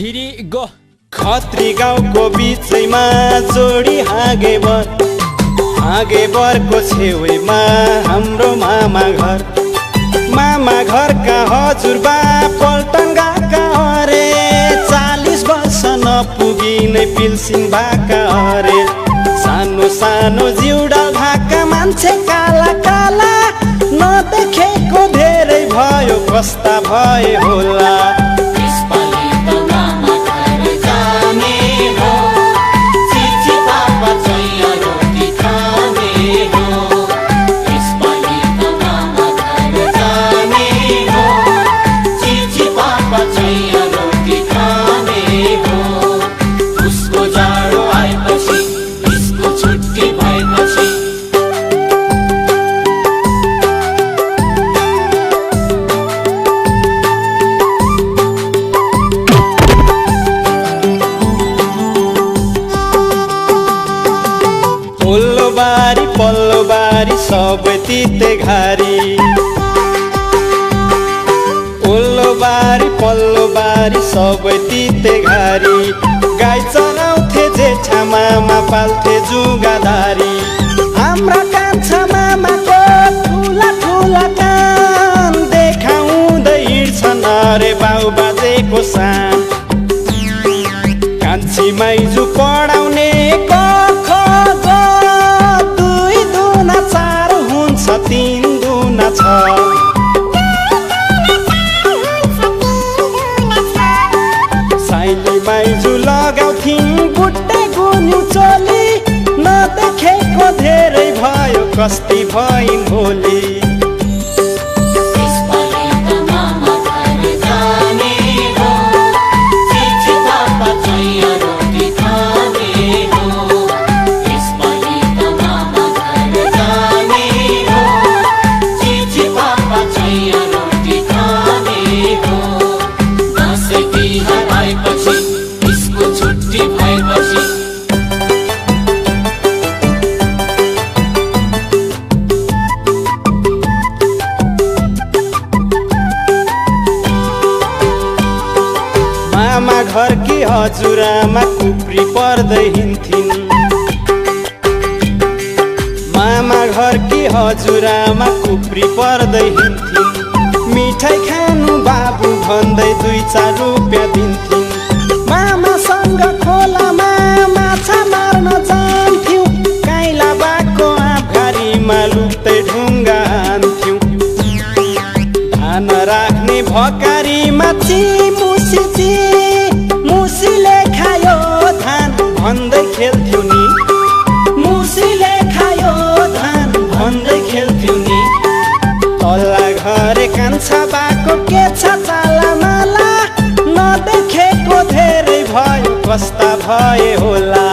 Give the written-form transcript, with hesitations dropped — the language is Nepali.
3 गो। खत्री गाउँको बिचैमा जोडी हागेबरको छेउमा हाम्रो मामा घर। मामा घरका हजुरबा पल्टन गएका अरे 40 वर्ष नपुगी नै पिल्सिङ भएका अरे। सानो सानो जिउडाल भएका मान्छे काला काला नदेखेको धेरै भयो कस्ता भए होला। पल्लो बारी सबै तिते घारी। पल्लो बारी सबै तिते घारी। गाई चराउँथे जेठा मामा पाल्थे जुगादारी। हाम्रा कान्छा मामाको ठुला ठुला कान देखाउँदै हिँड्छन् अरे बाउ बाजेको सान। कान्छी माइजू पढाउने तीन दुना 6। साइली माइजू लगाउँथिन् बुट्टे गुन्यु चोली नदेखेको धेरै भयो कस्ती भइन् भोलि। मामा घरकी हजुरआमा कुप्री पर्दै हिँड्थिन्। मामा घरकी हजुरआमा कुप्री पर्दै हिँड्थिन्। मिठाई खानु बाबु भन्दै 2-4 रुपियाँ दिन्थिन्। मामासँग खोलामा माछा मार्न जान्थ्यौँ। काइला बाको आँपघारीमा लुक्दै ढुङ्गा हान्थ्यौँ। धान राख्ने भकारीमा मुसीले खायो धान भन्दै खेल्थ्यौ नि। मुसीले खायो धान भन्दै खेल्थ्यौ नि। तल्ला घरे कान्छा बाको के छ चाला माला नदेखेको धेरै भयो कस्ता भए होला।